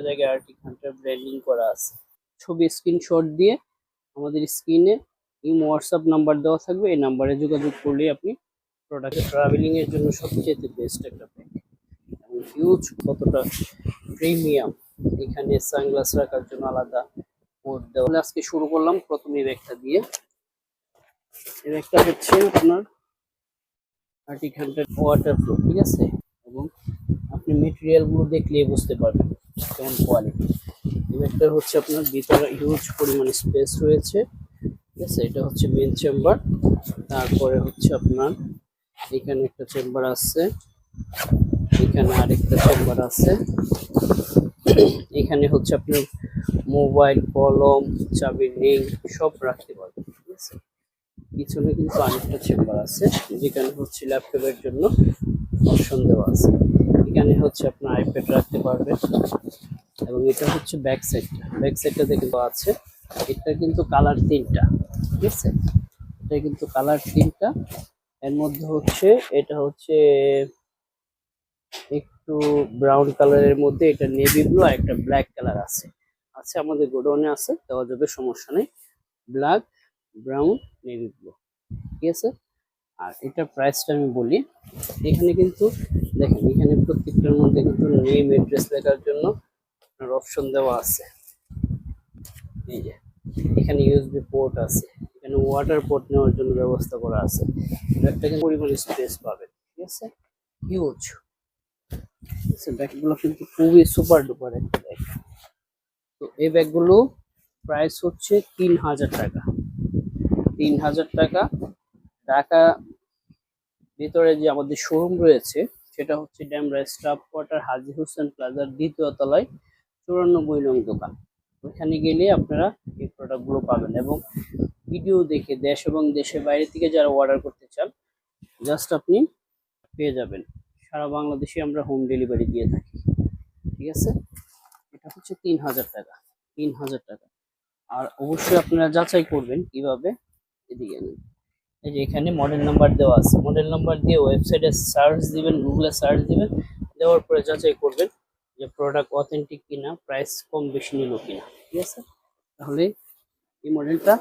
জায়গায় Arctic Hunter branding করা আছে। ছবি স্ক্রিনশট দিয়ে আমাদের স্ক্রিনে ইমো হোয়াটসঅ্যাপ নাম্বার দেওয়া থাকবে, এই নাম্বারে যোগাযোগ করলে আপনি প্রোডাক্ট ট্রাভেলিং এর জন্য সবচেয়ে বেস্ট একটা ব্যাগ এবং হিউজ কতটা প্রিমিয়াম। এখানে সানগ্লাস রাখার জন্য আলাদা পোর্ট দেওয়া। আজকে শুরু করলাম প্রথমে ব্যাগটা দিয়ে। এই ব্যাগটা হচ্ছে আপনার আর্টিক হান্টার ওয়াটারপ্রুফ, ঠিক আছে, এবং আপনি মেটেরিয়াল গুলো দেখলে বুঝতে পারবেন কেমন কোয়ালিটি। এই ব্যাগটার হচ্ছে আপনার ভিতরে হিউজ পরিমাণে স্পেস রয়েছে, ঠিক আছে। এটা হচ্ছে মেন চেম্বার, তারপরে হচ্ছে আপনার এখানে একটা চেম্বার আছে, এখানে আরেকটা চেম্বার আছে, এখানে হচ্ছে আপনার মোবাইল, কলম, চাবির রিং সব রাখতে পারবেন, ঠিক আছে। পিছনে কিন্তু আরেকটা চেম্বার আছে যেখানে হচ্ছে ল্যাপটপের জন্য অপশন দেওয়া আছে। এখানে হচ্ছে আপনার আইপ্যাড রাখতে পারবেন এবং এটা হচ্ছে ব্যাক সাইডটা দেখে আছে। এটা কিন্তু কালার তিনটা, ঠিক আছে, এটা কিন্তু কালার তিনটা। এর মধ্যে হচ্ছে এটা হচ্ছে একটু ব্রাউন কালারের মধ্যে, এটা নেভি ব্লু আর একটা ব্ল্যাক কালার আছে। আচ্ছা, আমাদের গোডাউনে আছে, দেওয়া যাবে, সমস্যা নেই। ব্ল্যাক, ব্রাউন, নেভি ব্লু, ঠিক আছে। আর এটার প্রাইসটা আমি বলি। এখানে কিন্তু দেখেন, এখানে প্রত্যেকটার মধ্যে কিন্তু নেম অ্যাড্রেস লেখার জন্য আপনার অপশন দেওয়া আছে। এই যে এখানে ইউএসবি পোর্ট আছে, এখানে ওয়াটার পোর্ট নেওয়ার জন্য ব্যবস্থা করা আছে। একটা কিন্তু পরিমাণ স্পেস পাবেন, ঠিক আছে, হিউজ। ব্যাগগুলো কিন্তু খুবই সুপার ডুপার একটা ব্যাগ। তো এই ব্যাগগুলো প্রাইস হচ্ছে 3000 টাকা। 3000 টাকা। ঢাকা ভিতরে যে আমাদের শোরুম রয়েছে সেটা হচ্ছে ড্যামরা স্টাফ কোয়ার্টার হাজী হোসেন প্লাজার দ্বিতীয় তলায় 94 নং দোকান। ওখানে গেলে আপনারা এই প্রোডাক্টগুলো পাবেন এবং ভিডিও দেখে দেশ এবং দেশের বাইরে থেকে যারা অর্ডার করতে চান জাস্ট আপনি পেয়ে যাবেন। সারা বাংলাদেশে আমরা হোম ডেলিভারি দিয়ে থাকি, ঠিক আছে। এটা হচ্ছে 3000 টাকা, 3000 টাকা। আর অবশ্যই আপনারা যাচাই করবেন কিভাবে, এদিকে নেন, এই যে এখানে মডেল নাম্বার দেওয়া আছে, মডেল নাম্বার দিয়ে ওয়েবসাইটে সার্চ দিবেন, গুগলে সার্চ দিবেন, দেওয়ার পরে যাচাই করবেন যে প্রোডাক্ট অথেন্টিক কিনা, প্রাইস কম বেশি নিল কিনা, ঠিক আছে। তাহলে এই মডেলটা